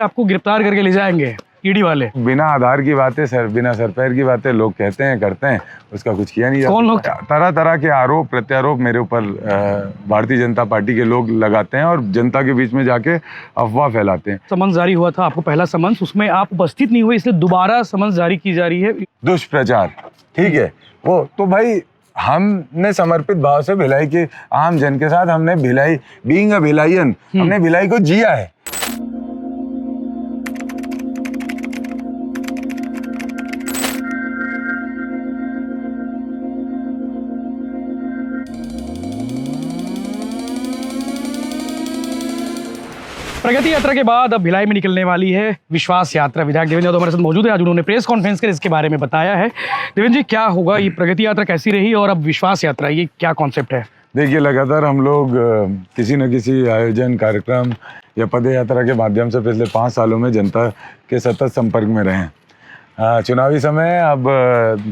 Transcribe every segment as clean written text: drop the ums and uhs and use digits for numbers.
आपको गिरफ्तार करके ले जाएंगे ईडी वाले। बिना आधार की बातें बिना सर पैर की बातें लोग कहते हैं करते हैं, उसका कुछ किया नहीं जाता। कौन लोग? तरह तरह के आरोप प्रत्यारोप मेरे ऊपर भारतीय जनता पार्टी के लोग लगाते हैं और जनता के बीच में जाके अफवाह फैलाते हैं। समन जारी हुआ था आपको, पहला समन, उसमें आप उपस्थित नहीं हुए, इसलिए दोबारा समन जारी की जा रही है। दुष्प्रचार, ठीक है, वो तो भाई हमने समर्पित भाव से भिलाई के आम जन के साथ हमने भिलाई, बीइंग अ भिलाइयन, हमने भिलाई को जिया है। प्रगति यात्रा के बाद अब भिलाई में निकलने वाली है विश्वास यात्रा। विधायक देवेंद्र यादव हमारे साथ मौजूद है, आज उन्होंने प्रेस कॉन्फ्रेंस कर इसके बारे में बताया है। देवेंद्र जी, क्या होगा, ये प्रगति यात्रा कैसी रही और अब विश्वास यात्रा, ये क्या कॉन्सेप्ट है? देखिए, लगातार हम लोग किसी न किसी आयोजन, कार्यक्रम या पद यात्रा के माध्यम से पिछले 5 सालों में जनता के सतत संपर्क में रहे हैं। चुनावी समय अब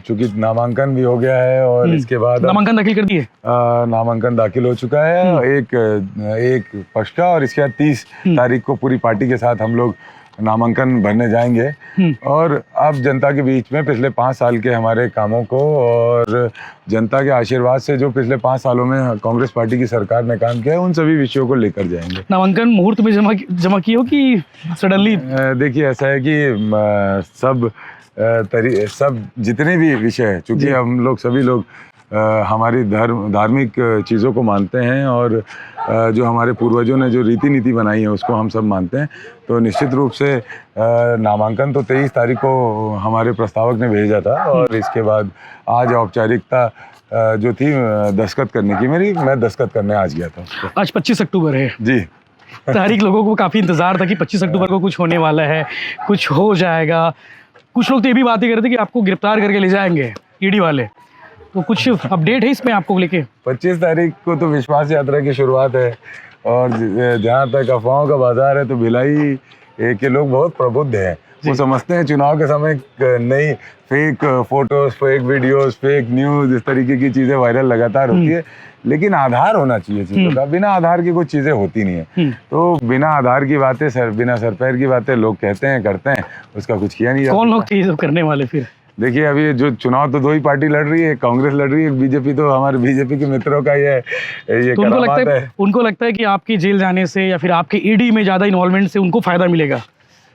चूंकि नामांकन भी हो गया है और इसके बाद नामांकन दाखिल कर दिए, नामांकन दाखिल हो चुका है एक पक्ष का, और इसके बाद 30 तारीख को पूरी पार्टी के साथ हम लोग नामांकन भरने जाएंगे। और अब जनता के बीच में पिछले 5 साल के हमारे कामों को और जनता के आशीर्वाद से जो पिछले 5 सालों में कांग्रेस पार्टी की सरकार ने काम किया है, उन सभी विषयों को लेकर जाएंगे। नामांकन मुहूर्त में जमा की हो कि सडनली? देखिए, ऐसा है कि सब जितने भी विषय है, चूंकि हम लोग सभी लोग हमारी धार्मिक चीज़ों को मानते हैं और जो हमारे पूर्वजों ने जो रीति नीति बनाई है उसको हम सब मानते हैं, तो निश्चित रूप से नामांकन तो 23 तारीख को हमारे प्रस्तावक ने भेजा था और इसके बाद आज औपचारिकता जो थी दस्तखत करने की मैं दस्तखत करने आज गया था उसको। आज 25 अक्टूबर है जी। तारीख लोगों को काफ़ी इंतज़ार था कि 25 अक्टूबर को कुछ होने वाला है, कुछ हो जाएगा। कुछ लोग तो ये भी बातें कर रहे थे कि आपको गिरफ्तार करके ले जाएंगे ईडी वाले, तो कुछ अपडेट है इसमें आपको लेके? 25 तारीख को तो विश्वास यात्रा की शुरुआत है और जहाँ तक अफवाहों का बाजार है तो भिलाई के लोग बहुत प्रबुद्ध हैं। वो समझते हैं चुनाव के समय नई fake photos, fake videos, fake news, इस तरीके की चीज़ें वायरल लगातार होती है, लेकिन आधार होना चाहिए चीज़ों का। बिना आधार की कुछ चीज़ें होती नहीं है। तो बिना आधार की बातें बिना सर पैर की बातें लोग कहते हैं करते हैं, उसका कुछ किया नहीं जाता। कौन लोग थे ये सब करने वाले फिर? देखिए, अभी जो चुनाव तो 2 ही पार्टी लड़ रही है, कांग्रेस लड़ रही है, बीजेपी, तो हमारे बीजेपी के मित्रों का ये तो उनको लगता है कि आपके जेल जाने से या फिर आपके ईडी में ज़्यादा इन्वॉल्वमेंट से उनको फायदा मिलेगा,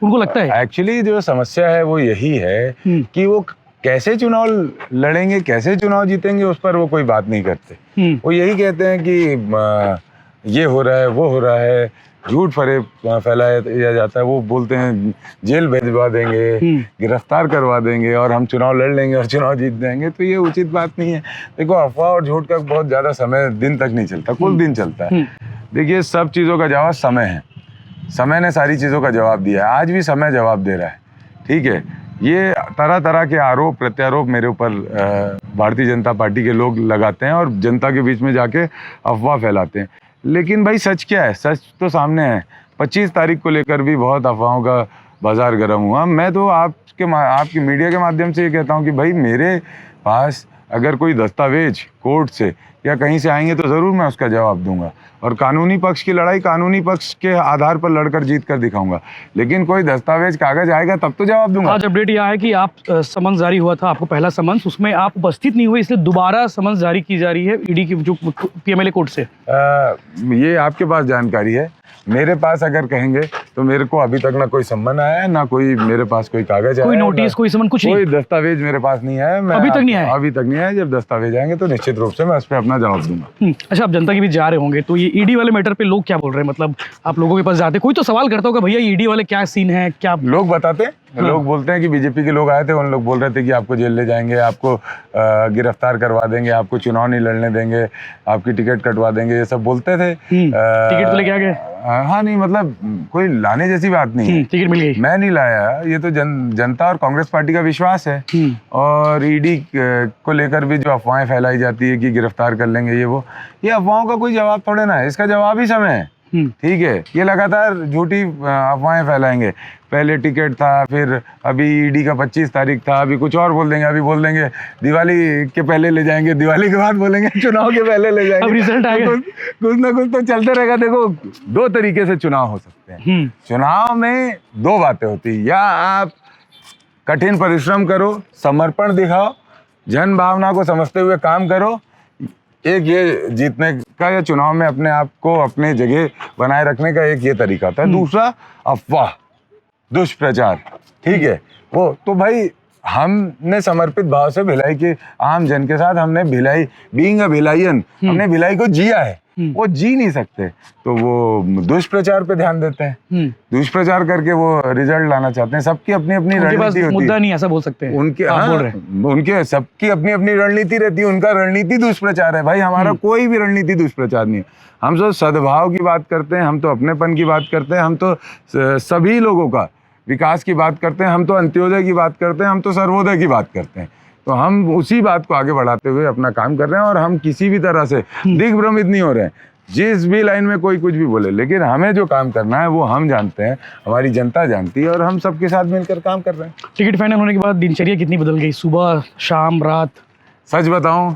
उनको लगता है? एक्चुअली जो समस्या है वो यही है कि वो कैसे चुनाव लड़ेंगे, कैसे चुनाव जीतेंगे, उस पर वो कोई बात नहीं करते। वो यही कहते हैं कि ये हो रहा है, वो हो रहा है, झूठ फैलाया जाता है। वो बोलते हैं जेल भेजवा देंगे, गिरफ्तार करवा देंगे और हम चुनाव लड़ लेंगे और चुनाव जीत जाएंगे, तो ये उचित बात नहीं है। देखो, अफवाह और झूठ का बहुत ज़्यादा समय दिन तक नहीं चलता, कुछ दिन चलता है। देखिए, सब चीज़ों का जवाब समय है। समय ने सारी चीज़ों का जवाब दिया है, आज भी समय जवाब दे रहा है, ठीक है। ये तरह तरह के आरोप प्रत्यारोप मेरे ऊपर भारतीय जनता पार्टी के लोग लगाते हैं और जनता के बीच में जाके अफवाह फैलाते हैं, लेकिन भाई सच क्या है? सच तो सामने है। 25 तारीख को लेकर भी बहुत अफवाहों का बाजार गर्म हुआ। मैं तो आपकी मीडिया के माध्यम से ये कहता हूँ कि भाई मेरे पास अगर कोई दस्तावेज कोर्ट से या कहीं से आएंगे तो ज़रूर मैं उसका जवाब दूंगा और कानूनी पक्ष की लड़ाई कानूनी पक्ष के आधार पर लड़कर जीत कर दिखाऊंगा, लेकिन कोई दस्तावेज कागज आएगा तब तो जवाब दूंगा। आज अपडेट यह है कि आप समन जारी हुआ था आपको, पहला समन, उसमें आप उपस्थित नहीं हुए, इसलिए दोबारा समन जारी की जा रही है ईडी की जो पीएमएलए कोर्ट से। ये आपके पास जानकारी है, मेरे पास अगर कहेंगे तो मेरे को अभी तक ना कोई सम्मन आया है, ना कोई मेरे पास कोई कागज आया, कोई नोटिस, कोई सम्मन, कुछ नहीं, कोई दस्तावेज मेरे पास नहीं है। अभी तक नहीं आया? अभी तक नहीं आया। जब दस्तावेज आएंगे तो निश्चित रूप से मैं उस पर अपना जवाब दूंगा। अच्छा, आप जनता के बीच जा रहे होंगे, तो ये ईडी वाले मैटर पे लोग क्या बोल रहे हैं? मतलब आप लोगों के पास जाते, कोई तो सवाल करता होगा, भैया ईडी वाले क्या सीन है, क्या? लोग बताते हैं, लोग बोलते हैं कि बीजेपी के लोग आए थे, उन लोग बोल रहे थे कि आपको जेल ले जाएंगे, आपको गिरफ्तार करवा देंगे, आपको चुनाव नहीं लड़ने देंगे, आपकी टिकट कटवा देंगे, ये सब बोलते थे। टिकट तो लेके आ गए? हाँ, नहीं, मतलब कोई लाने जैसी बात नहीं है। टिकट मिल गई? मैं नहीं लाया, ये तो जनता और कांग्रेस पार्टी का विश्वास है। और ईडी को लेकर भी जो अफवाहें फैलाई जाती है कि गिरफ्तार कर लेंगे, ये अफवाहों का कोई जवाब थोड़े ना है, इसका जवाब ही समय है। ठीक है, ये लगातार झूठी अफवाहें फैलाएंगे। पहले टिकट था, फिर अभी ईडी का 25 तारीख था, अभी कुछ और बोल देंगे, अभी बोल देंगे दिवाली के पहले ले जाएंगे, दिवाली के बाद बोलेंगे चुनाव के पहले ले जाएंगे। अब रिजल्ट आ गया। कुछ ना कुछ तो चलते रहेगा। देखो, दो तरीके से चुनाव हो सकते हैं। चुनाव में दो बातें होती है, या आप कठिन परिश्रम करो, समर्पण दिखाओ, जन भावना को समझते हुए काम करो। एक ये जीतने का या चुनाव में अपने आप को अपने जगह बनाए रखने का एक ये तरीका होता है। दूसरा अफवाह, दुष्प्रचार, ठीक है। वो तो भाई हमने समर्पित भाव से भिलाई के आम जन के साथ हमने भिलाई, बीइंग अ भिलाइयन, हमने भिलाई को जिया है। वो जी नहीं सकते तो वो दुष्प्रचार पे ध्यान देते हैं, दुष्प्रचार करके वो रिजल्ट लाना चाहते हैं। सबकी अपनी अपनी रणनीति होती मुद्दा नहीं, ऐसा बोल सकते हैं उनके। आप बोल हाँ, रहे हैं। उनके सबकी अपनी अपनी रणनीति रहती है। उनका रणनीति दुष्प्रचार है। भाई हमारा कोई भी रणनीति दुष्प्रचार नहीं है। हम तो सद्भाव की बात करते हैं, हम तो अपनेपन की बात करते हैं, हम तो सभी लोगों का विकास की बात करते हैं, हम तो अंत्योदय की बात करते हैं, हम तो सर्वोदय की बात करते हैं। तो हम उसी बात को आगे बढ़ाते हुए अपना काम कर रहे हैं और हम किसी भी तरह से दिग्भ्रमित नहीं हो रहे हैं जिस भी लाइन में कोई कुछ भी बोले। लेकिन हमें जो काम करना है वो हम जानते हैं, हमारी जनता जानती है और हम सबके साथ मिलकर काम कर रहे हैं। टिकट फाइनल होने के बाद दिनचर्या कितनी बदल गई, सुबह शाम रात? सच बताऊं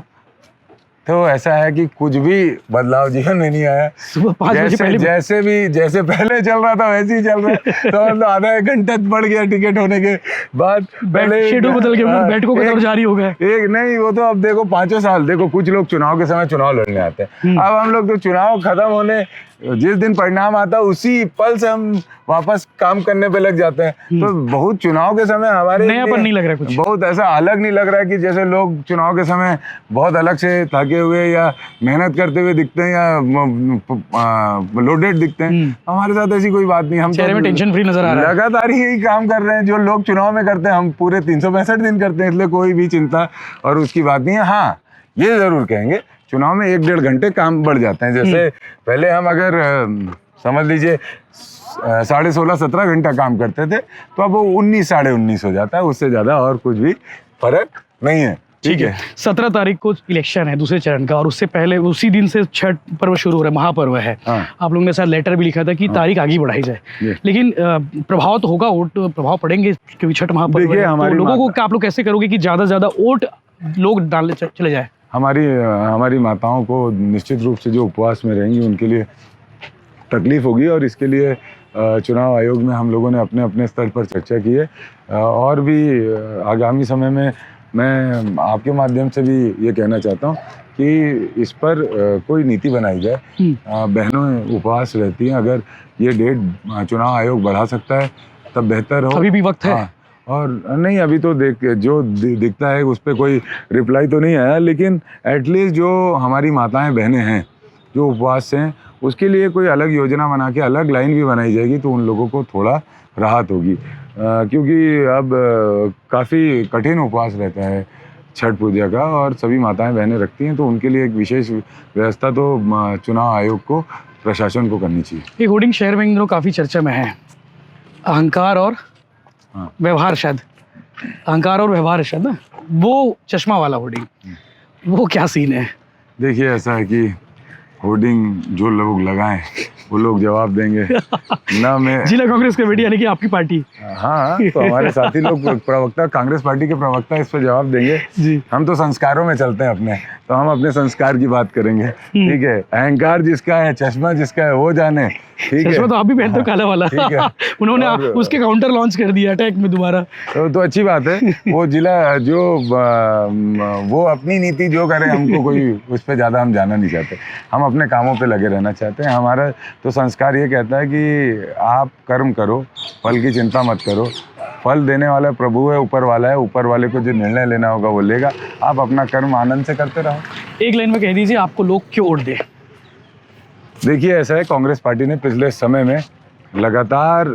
तो ऐसा है कि कुछ भी बदलाव जीवन में नहीं आया। सुबह 5 बजे पहले जैसे पहले चल रहा था वैसे ही चल रहा है। तो मतलब आधा एक घंटा बढ़ गया टिकट होने के बाद। पहले शेड्यूल बदल गया, बैठकों का दौर जारी हो गया। एक नहीं, वो तो अब देखो 5 साल, देखो कुछ लोग चुनाव के समय चुनाव लड़ने आते हैं। अब हम लोग तो चुनाव खत्म होने जिस दिन परिणाम आता है उसी पल से हम वापस काम करने पे लग जाते हैं। तो बहुत चुनाव के समय हमारे नयापन नहीं लग रहा है, कुछ बहुत ऐसा अलग नहीं लग रहा है कि जैसे लोग चुनाव के समय बहुत अलग से थके हुए या मेहनत करते हुए दिखते हैं या लोडेड दिखते हैं। हमारे साथ ऐसी कोई बात नहीं। हम चेहरे में टेंशन फ्री नजर आ रहा है। लगातार यही काम कर रहे हैं जो लोग चुनाव में करते हैं। हम पूरे 365 दिन करते हैं, इसलिए कोई भी चिंता और उसकी बात नहीं है। हाँ, ये जरूर कहेंगे चुनाव में 1-1.5 घंटे काम बढ़ जाते हैं। जैसे पहले हम अगर समझ लीजिए 16.5-17 घंटा काम करते थे, तो अब वो 19 साढ़े 19 हो जाता है। उससे ज़्यादा और कुछ भी फर्क नहीं है। ठीक है। 17 तारीख को इलेक्शन है दूसरे चरण का, और उससे पहले उसी दिन से छठ पर्व शुरू हो रहा है, महापर्व है। आप लोगों ने शायद लेटर भी लिखा था कि तारीख आगे बढ़ाई जाए। लेकिन प्रभाव तो होगा, वोट प्रभाव पड़ेंगे क्योंकि छठ महापर्व है। तो लोगों को आप लोग कैसे करोगे कि ज़्यादा से ज़्यादा वोट लोग डालने चले जाए? हमारी माताओं को निश्चित रूप से जो उपवास में रहेंगी उनके लिए तकलीफ होगी, और इसके लिए चुनाव आयोग में हम लोगों ने अपने अपने स्तर पर चर्चा की है। और भी आगामी समय में मैं आपके माध्यम से भी ये कहना चाहता हूँ कि इस पर कोई नीति बनाई जाए। बहनों उपवास रहती हैं, अगर ये डेट चुनाव आयोग बढ़ा सकता है तब बेहतर हो। अभी भी वक्त है। और नहीं, अभी तो दिखता है उस पर कोई रिप्लाई तो नहीं आया, लेकिन एटलीस्ट जो हमारी माताएं बहनें हैं जो उपवास हैं उसके लिए कोई अलग योजना बना के अलग लाइन भी बनाई जाएगी तो उन लोगों को थोड़ा राहत होगी। क्योंकि अब काफ़ी कठिन उपवास रहता है छठ पूजा का, और सभी माताएं बहनें रखती हैं, तो उनके लिए एक विशेष व्यवस्था तो चुनाव आयोग को, प्रशासन को करनी चाहिए। ये होर्डिंग शहर में इन दिनों काफ़ी चर्चा में है, अहंकार और व्यवहार, शायद अहंकार और व्यवहार शायद ना, वो चश्मा वाला होर्डिंग, वो क्या सीन है? देखिए, ऐसा है कि होर्डिंग जो लोग लगाएं वो लोग जवाब देंगे ना। मैं जिला कांग्रेस कमेटी यानी कि आपकी पार्टी। हाँ, तो हमारे साथी लोग प्रवक्ता, कांग्रेस पार्टी के प्रवक्ता इस पर जवाब देंगे जी। हम तो संस्कारों में चलते हैं अपने, तो हम अपने संस्कार की बात करेंगे। ठीक है, अहंकार जिसका है, चश्मा जिसका है वो जाने। ठीक है, चश्मा तो आप भी पहनते हो काला वाला। ठीक है। उन्होंने उसके काउंटर लॉन्च कर दिया अटैक में दोबारा। तो अच्छी बात है। वो जिला जो वो अपनी नीति जो करे, हमको कोई उस पर ज़्यादा हम जाना नहीं चाहते। हम अपने कामों पे लगे रहना चाहते हैं। हमारा तो संस्कार ये कहता है कि आप कर्म करो, फल की चिंता मत करो। फल देने वाला प्रभु है, ऊपर वाला है। ऊपर वाले को जो निर्णय लेना होगा वो लेगा। आप अपना कर्म आनंद से करते रहो। एक लाइन में कह दीजिए आपको लोग क्यों वोट दें? देखिए, ऐसा है, कांग्रेस पार्टी ने पिछले समय में लगातार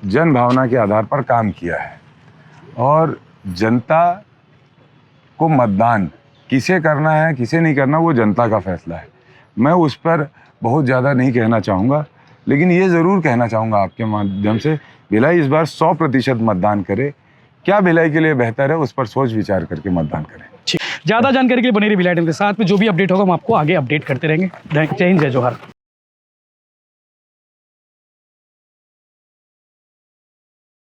जन भावना के आधार पर काम किया है, और जनता को मतदान किसे करना है किसे नहीं करना वो जनता का फैसला है। मैं उस पर बहुत ज़्यादा नहीं कहना चाहूँगा, लेकिन ये ज़रूर कहना चाहूँगा आपके माध्यम से, भिलाई इस बार 100% मतदान करे। क्या भिलाई के लिए बेहतर है उस पर सोच विचार करके मतदान करें। ज़्यादा जानकारी के लिए बने रहिए भिलाई टाइम्स के साथ में। जो भी अपडेट होगा हम आपको आगे अपडेट करते रहेंगे। जय हिंद, जय जोहार।